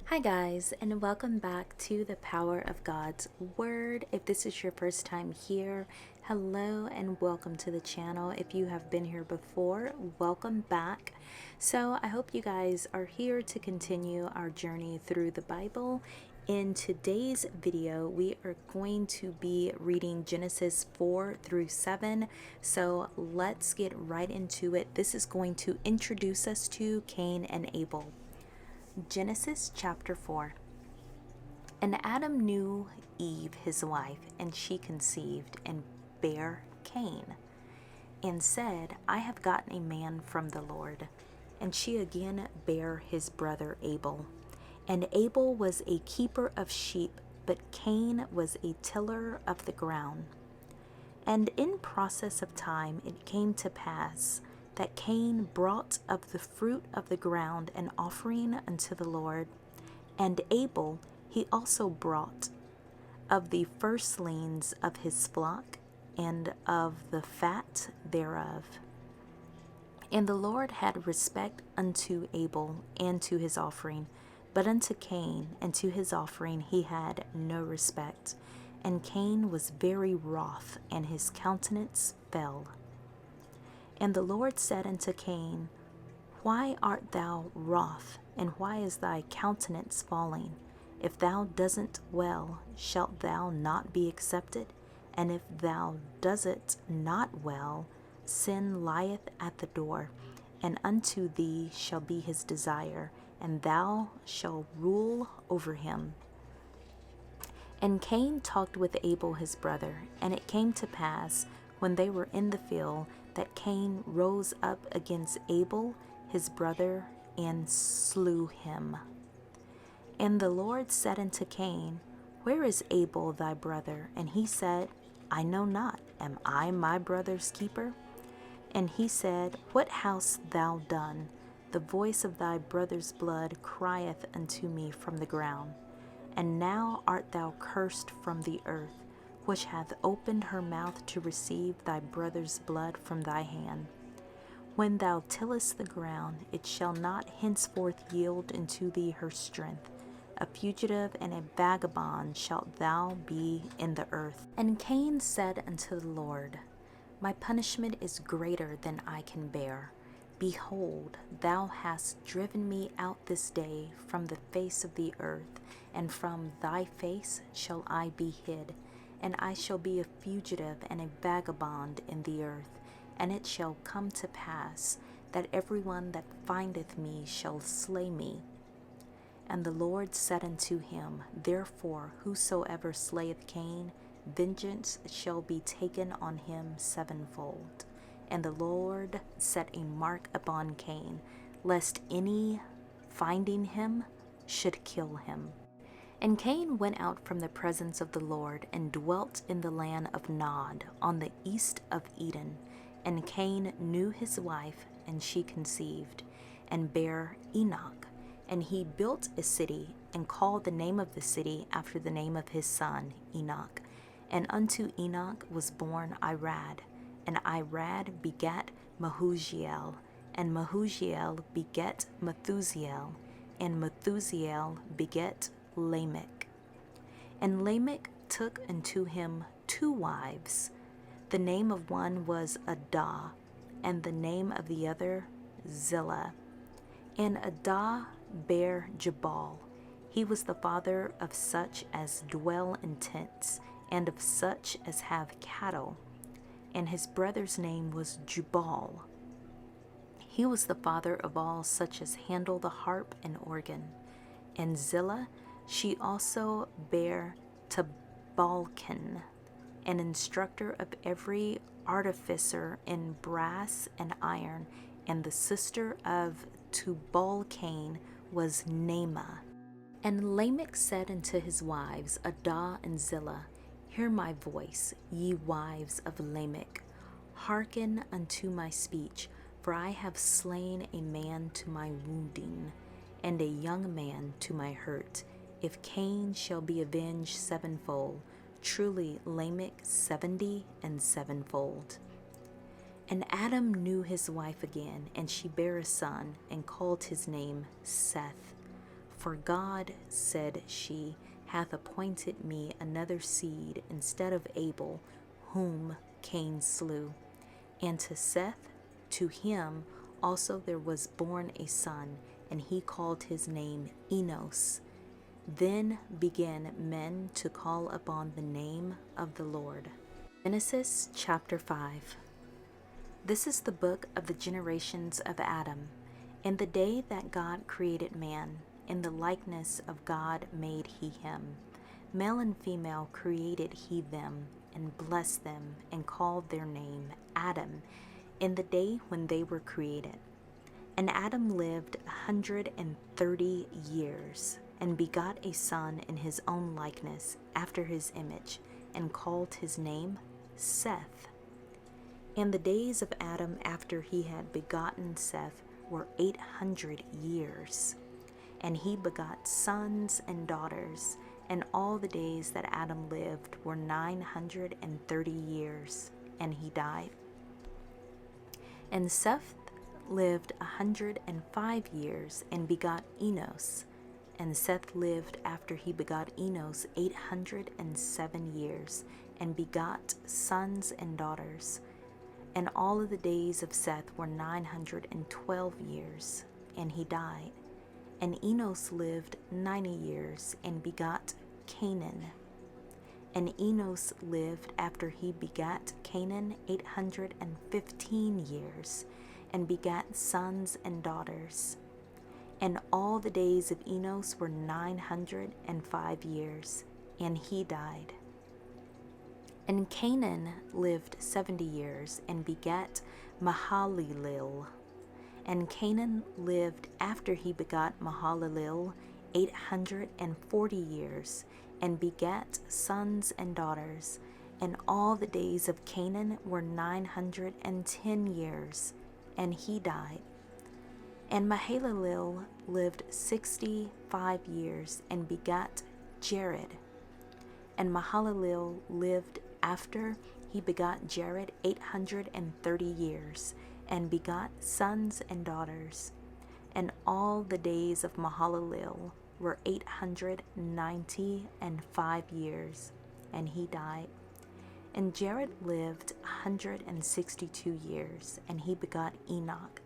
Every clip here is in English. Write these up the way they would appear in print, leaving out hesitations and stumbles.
Hi, guys, and welcome back to the Power of God's Word. If this is your first time here, hello and welcome to the channel. If you have been here before, welcome back. So, I hope you guys are here to continue our journey through the Bible. In today's video, we are going to be reading Genesis 4 through 7. So, let's get right into it. This is going to introduce us to Cain and Abel. Genesis chapter 4. And Adam knew Eve his wife, and she conceived and bare Cain, and said, I have gotten a man from the Lord. And she again bare his brother Abel. And Abel was a keeper of sheep, but Cain was a tiller of the ground. And in process of time it came to pass that Cain brought of the fruit of the ground an offering unto the Lord, and Abel he also brought of the firstlings of his flock and of the fat thereof. And the Lord had respect unto Abel and to his offering, but unto Cain and to his offering he had no respect. And Cain was very wroth, and his countenance fell. And the Lord said unto Cain, Why art thou wroth, and why is thy countenance falling? If thou doesn't well, shalt thou not be accepted? And if thou doesn't not well, sin lieth at the door, and unto thee shall be his desire, and thou shalt rule over him. And Cain talked with Abel his brother, and it came to pass, when they were in the field, that Cain rose up against Abel his brother, and slew him. And the Lord said unto Cain, Where is Abel thy brother? And he said, I know not. Am I my brother's keeper? And he said, What hast thou done? The voice of thy brother's blood crieth unto me from the ground. And now art thou cursed from the earth, which hath opened her mouth to receive thy brother's blood from thy hand. When thou tillest the ground, it shall not henceforth yield unto thee her strength. A fugitive and a vagabond shalt thou be in the earth. And Cain said unto the Lord, My punishment is greater than I can bear. Behold, thou hast driven me out this day from the face of the earth, and from thy face shall I be hid. And I shall be a fugitive and a vagabond in the earth. And it shall come to pass that every one that findeth me shall slay me. And the Lord said unto him, Therefore whosoever slayeth Cain, vengeance shall be taken on him sevenfold. And the Lord set a mark upon Cain, lest any finding him should kill him. And Cain went out from the presence of the Lord, and dwelt in the land of Nod, on the east of Eden. And Cain knew his wife, and she conceived, and bare Enoch. And he built a city, and called the name of the city after the name of his son, Enoch. And unto Enoch was born Irad, and Irad begat Mehujael, and Mehujael begat Methusael, and Methusael begat Lamech. And Lamech took unto him 2 wives. The name of one was Adah, and the name of the other Zillah. And Adah bare Jabal. He was the father of such as dwell in tents, and of such as have cattle. And his brother's name was Jubal. He was the father of all such as handle the harp and organ. And Zillah, she also bare Tubalcain, an instructor of every artificer in brass and iron, and the sister of Tubalcain was Naamah. And Lamech said unto his wives, Adah and Zillah, Hear my voice, ye wives of Lamech. Hearken unto my speech, for I have slain a man to my wounding, and a young man to my hurt. If Cain shall be avenged sevenfold, truly Lamech 70 and sevenfold. And Adam knew his wife again, and she bare a son, and called his name Seth. For God, said she, hath appointed me another seed instead of Abel, whom Cain slew. And to Seth, to him also there was born a son, and he called his name Enos. Then began men to call upon the name of the Lord. Genesis chapter 5. This is the book of the generations of Adam. In the day that God created man, in the likeness of God made he him. Male and female created he them, and blessed them, and called their name Adam, in the day when they were created. And Adam lived 130 years, and begot a son in his own likeness, after his image, and called his name Seth. And the days of Adam after he had begotten Seth were 800 years. And he begot sons and daughters, and all the days that Adam lived were 930 years, and he died. And Seth lived 105 years, and begot Enos. And Seth lived after he begot Enos 807 years, and begot sons and daughters. And all of the days of Seth were 912 years, and he died. And Enos lived 90 years, and begot Canaan. And Enos lived after he begat Canaan 815 years, and begat sons and daughters. And all the days of Enos were 905 years, and he died. And Canaan lived 70 years, and begat Mahalalel. And Canaan lived after he begot Mahalalel 840 years, and begat sons and daughters. And all the days of Canaan were 910 years, and he died. And Mahalalel lived 65 years, and begat Jared. And Mahalalel lived after he begot Jared 830 years, and begot sons and daughters. And all the days of Mahalalel were 895 years, and he died. And Jared lived 162 years, and he begot Enoch.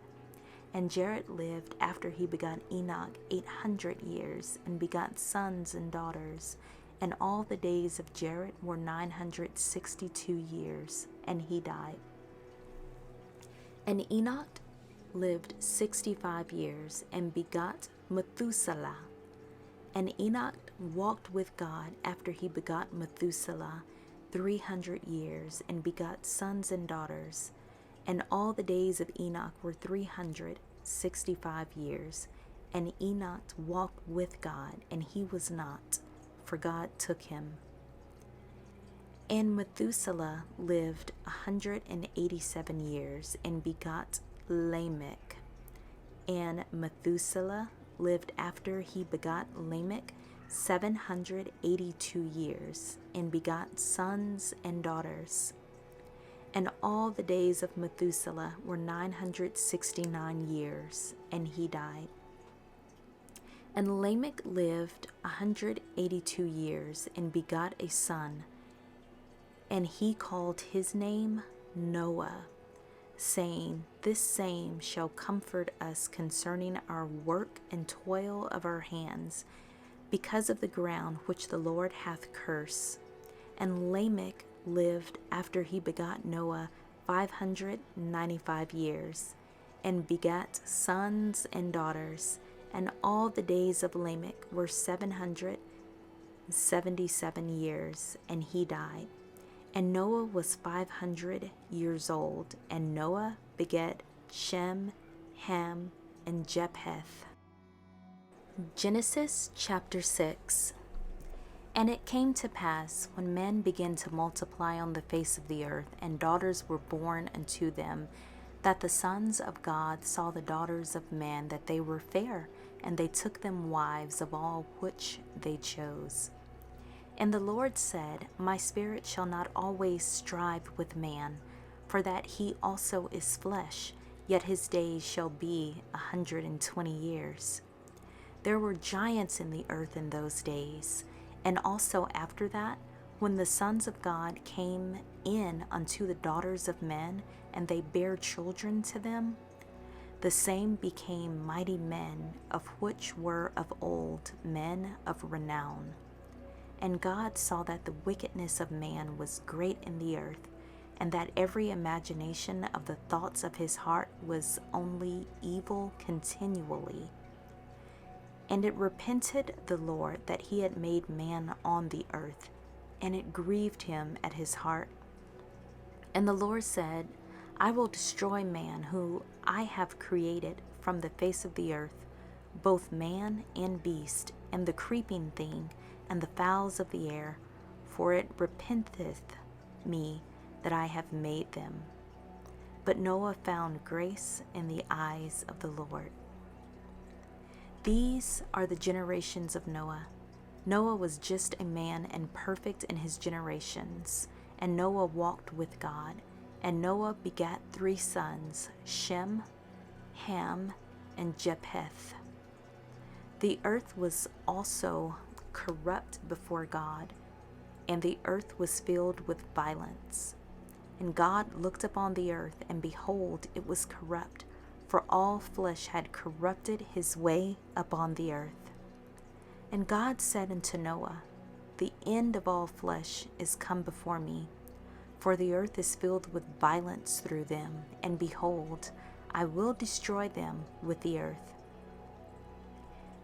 And Jared lived after he begot Enoch 800 years, and begot sons and daughters. And all the days of Jared were 962 years, and he died. And Enoch lived 65 years, and begot Methuselah. And Enoch walked with God after he begot Methuselah 300 years, and begot sons and daughters. And all the days of Enoch were 365 years. And Enoch walked with God, and he was not, for God took him. And Methuselah lived 187 years, and begot Lamech. And Methuselah lived after he begot Lamech 782 years, and begot sons and daughters. And all the days of Methuselah were 969 years, and he died. And Lamech lived 182 years, and begot a son, and he called his name Noah, saying, This same shall comfort us concerning our work and toil of our hands, because of the ground which the Lord hath cursed. And Lamech lived after he begot Noah 595 years, and begat sons and daughters. And all the days of Lamech were 777 years, and he died. And Noah was 500 years old, and Noah begat Shem, Ham, and Japheth. Genesis chapter 6. And it came to pass, when men began to multiply on the face of the earth, and daughters were born unto them, that the sons of God saw the daughters of men, that they were fair, and they took them wives of all which they chose. And the Lord said, My spirit shall not always strive with man, for that he also is flesh, yet his days shall be 120 years. There were giants in the earth in those days, and also after that, when the sons of God came in unto the daughters of men, and they bare children to them, the same became mighty men, of which were of old men of renown. And God saw that the wickedness of man was great in the earth, and that every imagination of the thoughts of his heart was only evil continually. And it repented the Lord that he had made man on the earth, and it grieved him at his heart. And the Lord said, I will destroy man who I have created from the face of the earth, both man and beast, and the creeping thing, and the fowls of the air, for it repenteth me that I have made them. But Noah found grace in the eyes of the Lord. These are the generations of Noah. Noah was just a man and perfect in his generations, and Noah walked with God. And Noah begat 3 sons, Shem, Ham, and Japheth. The earth was also corrupt before God, and the earth was filled with violence. And God looked upon the earth, and behold, it was corrupt, for all flesh had corrupted his way upon the earth. And God said unto Noah, The end of all flesh is come before me, for the earth is filled with violence through them, and behold, I will destroy them with the earth.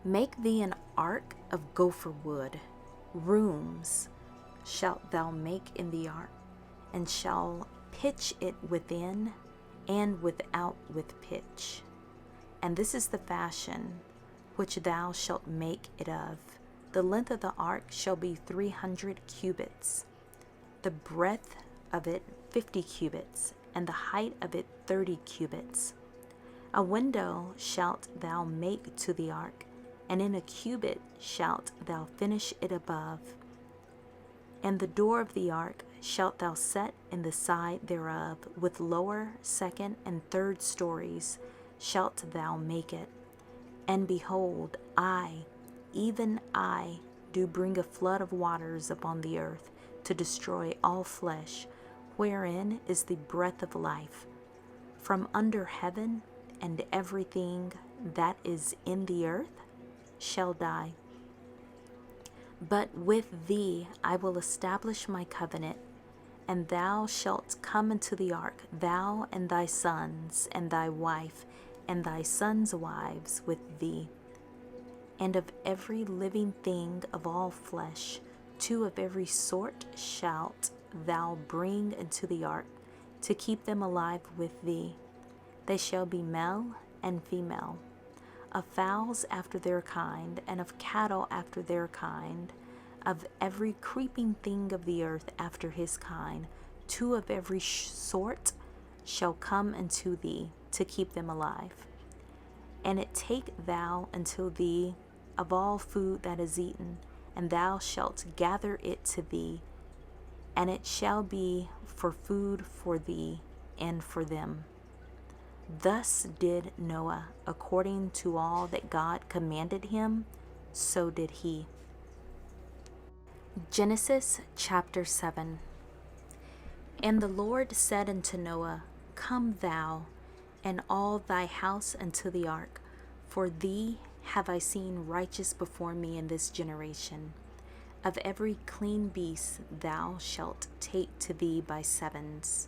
Make thee an ark of gopher wood. Rooms shalt thou make in the ark, and shall pitch it within and without with pitch. And this is the fashion which thou shalt make it of. The length of the ark shall be 300 cubits, the breadth of it 50 cubits, and the height of it 30 cubits. A window shalt thou make to the ark, and in a cubit shalt thou finish it above. And the door of the ark shalt thou set in the side thereof, with lower, second, and third stories shalt thou make it. And behold, I, even I, do bring a flood of waters upon the earth, to destroy all flesh, wherein is the breath of life, from under heaven, and everything that is in the earth shall die. But with thee I will establish my covenant, and thou shalt come into the ark, thou and thy sons, and thy wife, and thy sons' wives with thee. And of every living thing of all flesh, 2 of every sort shalt thou bring into the ark, to keep them alive with thee. They shall be male and female, of fowls after their kind, and of cattle after their kind, of every creeping thing of the earth after his kind. 2 of every sort shall come unto thee, to keep them alive. And it take thou unto thee of all food that is eaten, and thou shalt gather it to thee, and it shall be for food for thee and for them. Thus did Noah, according to all that God commanded him, so did he. Genesis chapter 7. And the Lord said unto Noah, Come thou and all thy house unto the ark, for thee have I seen righteous before me in this generation. Of every clean beast thou shalt take to thee by 7s,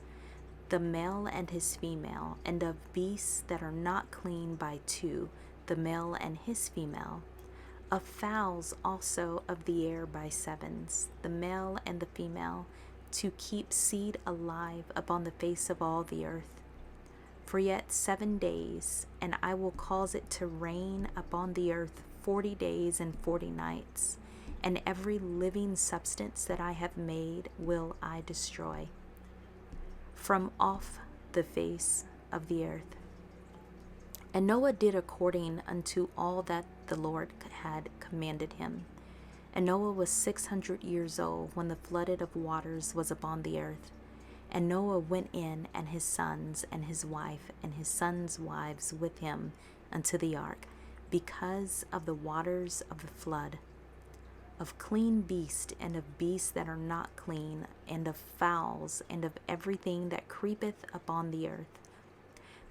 the male and his female, and of beasts that are not clean by 2, the male and his female. Of fowls also of the air by 7s, the male and the female, to keep seed alive upon the face of all the earth. For yet 7 days, and I will cause it to rain upon the earth 40 days and 40 nights, and every living substance that I have made will I destroy from off the face of the earth. And Noah did according unto all that the Lord had commanded him. And Noah was 600 years old when the flooded of waters was upon the earth. And Noah went in, and his sons, and his wife, and his sons' wives with him unto the ark, because of the waters of the flood, of clean beasts and of beasts that are not clean, and of fowls and of everything that creepeth upon the earth.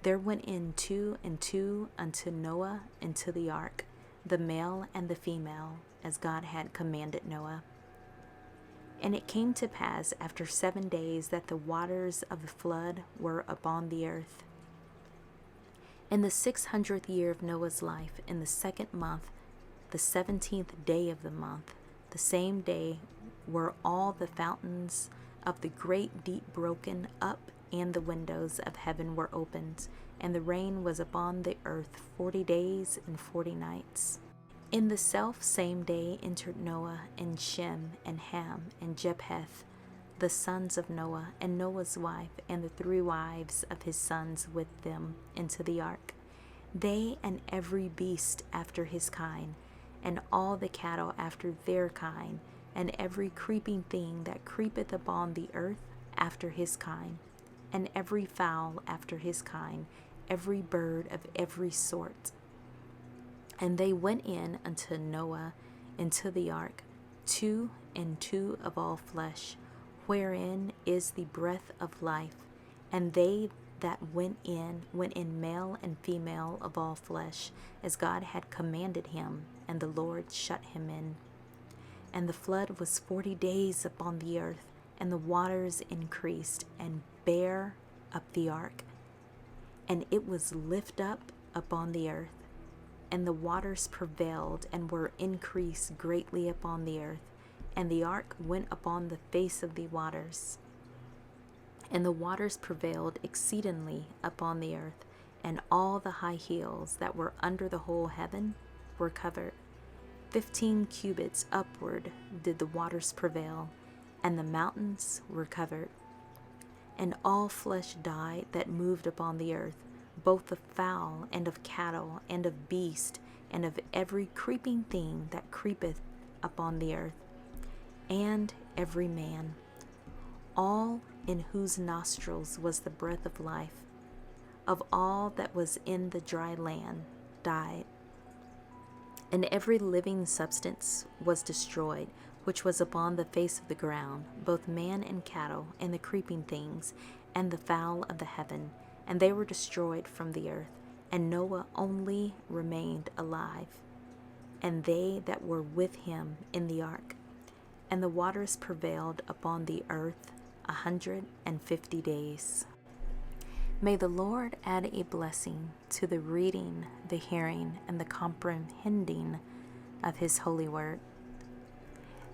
There went in 2 and 2 unto Noah into the ark, the male and the female, as God had commanded Noah. And it came to pass after 7 days that the waters of the flood were upon the earth. In the 600th year of Noah's life, in the 2nd month, the 17th day of the month, the same day were all the fountains of the great deep broken up, and the windows of heaven were opened, and the rain was upon the earth 40 days and 40 nights. In the self same day entered Noah and Shem and Ham and Japheth, the sons of Noah, and Noah's wife, and the 3 wives of his sons with them, into the ark, they and every beast after his kind, and all the cattle after their kind, and every creeping thing that creepeth upon the earth after his kind, and every fowl after his kind, every bird of every sort. And they went in unto Noah into the ark, 2 and 2 of all flesh, wherein is the breath of life. And they that went in male and female of all flesh, as God had commanded him, and the Lord shut him in. And the flood was 40 days upon the earth, and the waters increased, and bare up the ark. And it was lift up upon the earth, and the waters prevailed, and were increased greatly upon the earth. And the ark went upon the face of the waters. And the waters prevailed exceedingly upon the earth, and all the high hills that were under the whole heaven were covered. 15 cubits upward did the waters prevail, and the mountains were covered. And all flesh died that moved upon the earth, both of fowl and of cattle and of beast, and of every creeping thing that creepeth upon the earth, and every man, all in whose nostrils was the breath of life, of all that was in the dry land, died. And every living substance was destroyed, which was upon the face of the ground, both man and cattle, and the creeping things, and the fowl of the heaven, and they were destroyed from the earth. And Noah only remained alive, and they that were with him in the ark. And the waters prevailed upon the earth 150 days. May the Lord add a blessing to the reading, the hearing, and the comprehending of His holy word.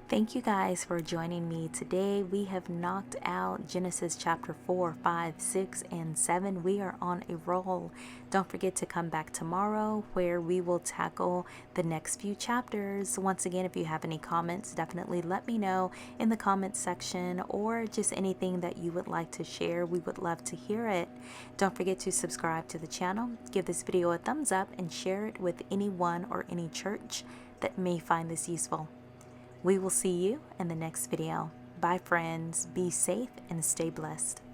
Thank you guys for joining me today. We have knocked out Genesis chapter 4, 5, 6, and 7. We are on a roll. Don't forget to come back tomorrow where we will tackle the next few chapters. Once again, if you have any comments, definitely let me know in the comments section, or just anything that you would like to share. We would love to hear it. Don't forget to subscribe to the channel, give this video a thumbs up, and share it with anyone or any church that may find this useful. We will see you in the next video. Bye friends, be safe and stay blessed.